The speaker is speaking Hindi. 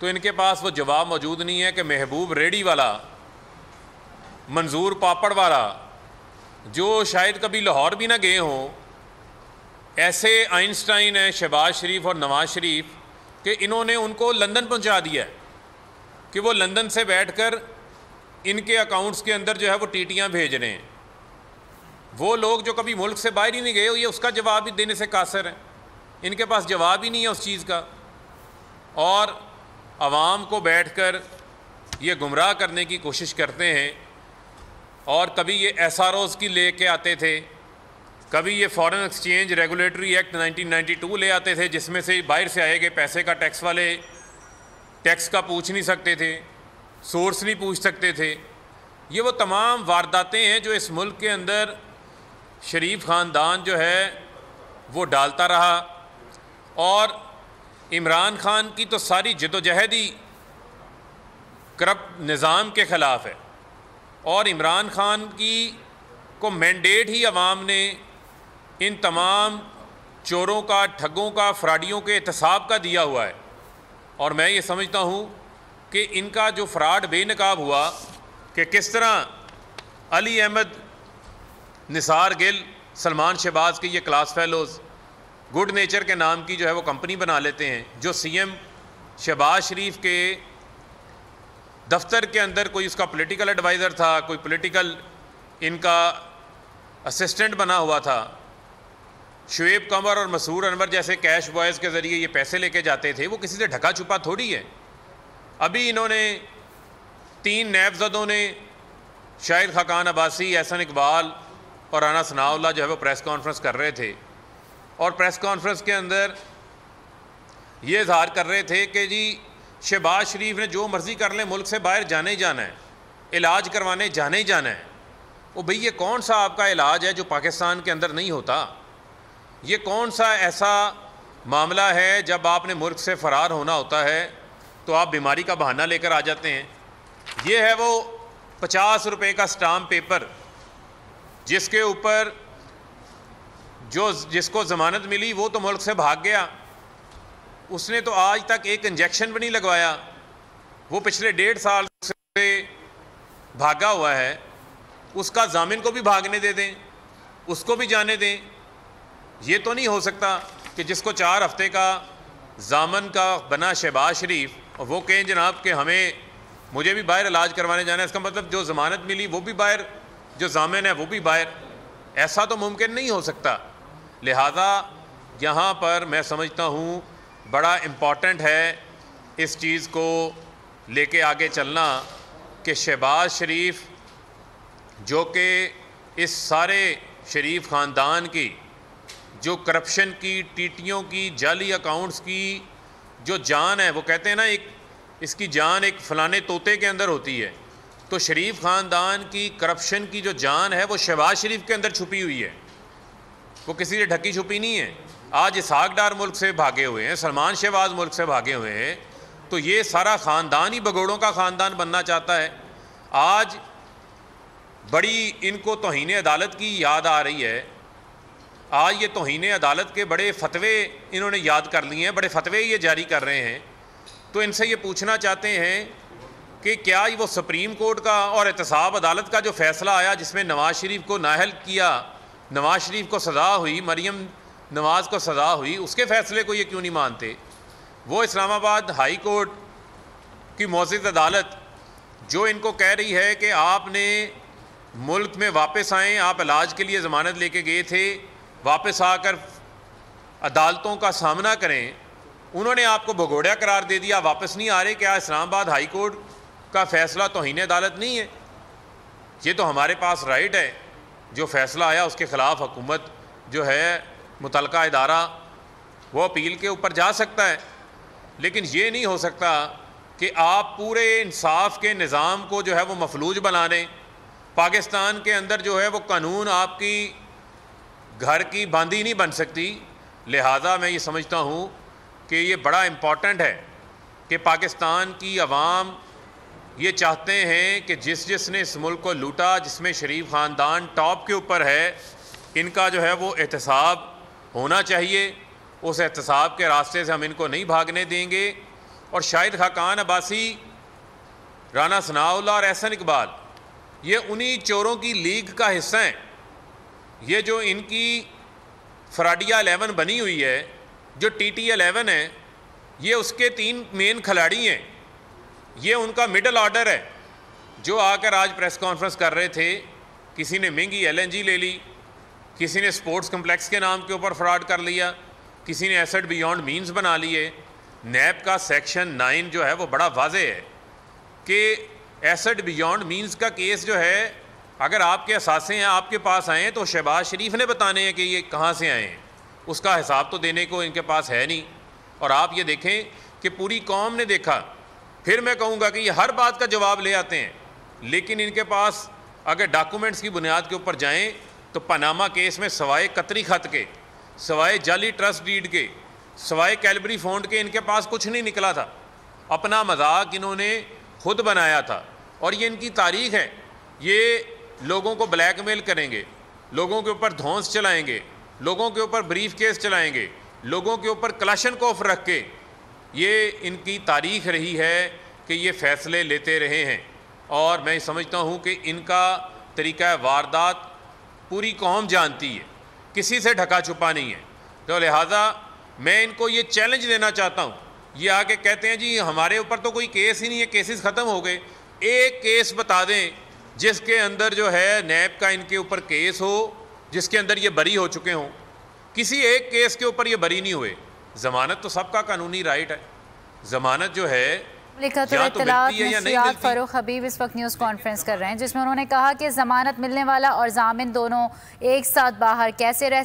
तो इनके पास वो जवाब मौजूद नहीं है कि महबूब रेडी वाला, मंजूर पापड़ वाला, जो शायद कभी लाहौर भी ना गए हों, ऐसे आइंस्टाइन हैं शहबाज शरीफ और नवाज शरीफ कि इन्होंने उनको लंदन पहुंचा दिया है कि वो लंदन से बैठकर इनके अकाउंट्स के अंदर जो है वो टीटियां भेज रहे हैं। वो लोग जो कभी मुल्क से बाहर ही नहीं गए, ये उसका जवाब भी देने से कासर हैं। इनके पास जवाब ही नहीं है उस चीज़ का, और आवाम को बैठकर ये गुमराह करने की कोशिश करते हैं। और कभी ये SROs की ले के आते थे, कभी ये फॉरेन एक्सचेंज रेगुलेटरी एक्ट 1992 ले आते थे, जिसमें से बाहर से आए गए पैसे का टैक्स वाले टैक्स का पूछ नहीं सकते थे, सोर्स नहीं पूछ सकते थे। ये वो तमाम वारदातें हैं जो इस मुल्क के अंदर शरीफ ख़ानदान जो है वो डालता रहा। और इमरान खान की तो सारी जदोजहद ही करप्ट निज़ाम के ख़िलाफ़ है, और इमरान खान की को मैंडेट ही अवाम ने इन तमाम चोरों का, ठगों का, फ्राडियों के एहतसाब का दिया हुआ है। और मैं ये समझता हूँ कि इनका जो फ्रॉड बेनकाब हुआ कि किस तरह अली अहमद, निसार गिल, सलमान शहबाज के ये क्लास फेलोज़ गुड नेचर के नाम की जो है वो कंपनी बना लेते हैं, जो CM शहबाज शरीफ के दफ्तर के अंदर कोई उसका पॉलिटिकल एडवाइज़र था, कोई पॉलिटिकल इनका असिस्टेंट बना हुआ था। शुएब कमर और मसूर अनवर जैसे कैश बॉयज़ के ज़रिए ये पैसे लेके जाते थे, वो किसी से ढका छुपा थोड़ी है। अभी इन्होंने 3 नैबज़दों ने, शाहिद खाकान अब्बासी, एहसन इकबाल और राना सनाउल्लाह जो है वो प्रेस कॉन्फ्रेंस कर रहे थे, और प्रेस कॉन्फ्रेंस के अंदर ये इज़हार कर रहे थे कि जी शहबाज शरीफ ने जो मर्ज़ी कर लें, मुल्क से बाहर जाने ही जाना है, इलाज करवाने जाने ही जाना है। वो भाई ये कौन सा आपका इलाज है जो पाकिस्तान के अंदर नहीं होता? ये कौन सा ऐसा मामला है जब आपने मुल्क से फ़रार होना होता है तो आप बीमारी का बहाना लेकर आ जाते हैं? ये है वो 50 रुपये का स्टाम्प पेपर जिसके ऊपर जिसको ज़मानत मिली वो तो मुल्क से भाग गया, उसने तो आज तक एक इंजेक्शन भी नहीं लगवाया, वो पिछले 1.5 साल से भागा हुआ है। उसका जामिन को भी भागने दे दें, उसको भी जाने दें। ये तो नहीं हो सकता कि जिसको 4 हफ्ते का जामन का बना शहबाज शरीफ और वो कहें जनाब कि मुझे भी बाहर इलाज करवाने जाना है। इसका मतलब जो ज़मानत मिली वो भी बाहर, जो जामिन है वो भी बाहर। ऐसा तो मुमकिन नहीं हो सकता। लिहाजा यहाँ पर मैं समझता हूँ बड़ा इम्पॉर्टेंट है इस चीज़ को लेके आगे चलना कि शहबाज शरीफ जो कि इस सारे शरीफ ख़ानदान की जो करप्शन की, टीटियों की, जाली अकाउंट्स की जो जान है, वो कहते हैं ना एक इसकी जान एक फ़लाने तोते के अंदर होती है, तो शरीफ ख़ानदान की करप्शन की जो जान है वो शहबाज शरीफ के अंदर छुपी हुई है, वो किसी से ढकी छुपी नहीं है। आज इसहाक डार मुल्क से भागे हुए हैं, सलमान शहबाज मुल्क से भागे हुए हैं, तो ये सारा ख़ानदान ही भगोड़ों का ख़ानदान बनना चाहता है। आज बड़ी इनको तौहीन अदालत की याद आ रही है। आज ये तौहीन अदालत के बड़े फतवे इन्होंने याद कर लिए हैं, बड़े फतवे ये जारी कर रहे हैं। तो इनसे ये पूछना चाहते हैं कि क्या वो सुप्रीम कोर्ट का और एहतसाब अदालत का जो फ़ैसला आया जिसमें नवाज़ शरीफ को नाअहल किया, नवाज़ शरीफ को सज़ा हुई, मरीम नवाज़ को सज़ा हुई, उसके फ़ैसले को ये क्यों नहीं मानते? वो इस्लामाबाद हाई कोर्ट की मुअज़्ज़ज़ अदालत जो इनको कह रही है कि आपने मुल्क में वापस आएँ, आप इलाज के लिए ज़मानत लेके गए थे, वापस आकर अदालतों का सामना करें, उन्होंने आपको भगोड़ा करार दे दिया, वापस नहीं आ रहे। क्या इस्लामाबाद हाई कोर्ट का फ़ैसला तौहीन अदालत नहीं है? ये तो हमारे पास राइट है, जो फ़ैसला आया उसके ख़िलाफ़ हुकूमत जो है मुतलका इदारा वो अपील के ऊपर जा सकता है। लेकिन ये नहीं हो सकता कि आप पूरे इंसाफ के निज़ाम को जो है वो मफलूज बना दें। पाकिस्तान के अंदर जो है वो कानून आपकी घर की बांदी नहीं बन सकती। लिहाजा मैं ये समझता हूँ कि ये बड़ा इम्पॉर्टेंट है कि पाकिस्तान की अवाम ये चाहते हैं कि जिसने इस मुल्क को लूटा, जिसमें शरीफ ख़ानदान टॉप के ऊपर है, इनका जो है वो एहतसाब होना चाहिए। उस एहतसाब के रास्ते से हम इनको नहीं भागने देंगे। और शाहिद खाकान अब्बासी, राना सनाउल्लाह और एहसन इकबाल, ये उन्हीं चोरों की लीग का हिस्सा हैं। ये जो इनकी फ्राडिया 11 बनी हुई है, जो TT11 है, ये उसके 3 मेन खिलाड़ी हैं। ये उनका मिडल ऑर्डर है जो आकर आज प्रेस कॉन्फ्रेंस कर रहे थे। किसी ने महंगी LNG ले ली, किसी ने स्पोर्ट्स कम्प्लेक्स के नाम के ऊपर फ्रॉड कर लिया, किसी ने एसेट बियॉन्ड मीन्स बना लिए। नैब का सेक्शन 9 जो है वो बड़ा वाज़े है कि एसेट बियॉन्ड मीन्स का केस जो है, अगर आपके असासे हैं आपके पास आए तो शहबाज शरीफ ने बताने हैं कि ये कहाँ से आए हैं, उसका हिसाब तो देने को इनके पास है नहीं। और आप ये देखें कि पूरी कौम ने देखा। फिर मैं कहूँगा कि ये हर बात का जवाब ले आते हैं, लेकिन इनके पास अगर डॉक्यूमेंट्स की बुनियाद के ऊपर जाएं तो पनामा केस में सवाए कतरी ख़त के, सवाए जाली ट्रस्ट डीड के, सवाए कैलबरी फंड के इनके पास कुछ नहीं निकला था। अपना मजाक इन्होंने खुद बनाया था और ये इनकी तारीख है। ये लोगों को ब्लैकमेल करेंगे, लोगों के ऊपर धौंस चलाएंगे, लोगों के ऊपर ब्रीफ केस चलाएंगे, लोगों के ऊपर क्लाशनकोफ रख के, ये इनकी तारीख रही है कि ये फ़ैसले लेते रहे हैं। और मैं समझता हूँ कि इनका तरीक़ा वारदात पूरी कौम जानती है, किसी से ढका छुपा नहीं है। तो लिहाजा मैं इनको ये चैलेंज देना चाहता हूँ। ये आके कहते हैं जी हमारे ऊपर तो कोई केस ही नहीं है, केसेस ख़त्म हो गए। एक केस बता दें जिसके अंदर जो है नैब का इनके ऊपर केस हो, जिसके अंदर ये बरी हो चुके हों। किसी एक केस के ऊपर ये बरी नहीं हुए। ज़मानत तो सबका कानूनी राइट है, ज़मानत जो है फारूक हबीब इस वक्त न्यूज़ कॉन्फ्रेंस कर रहे हैं जिसमें उन्होंने कहा कि ज़मानत मिलने वाला और जामिन दोनों एक साथ बाहर कैसे रह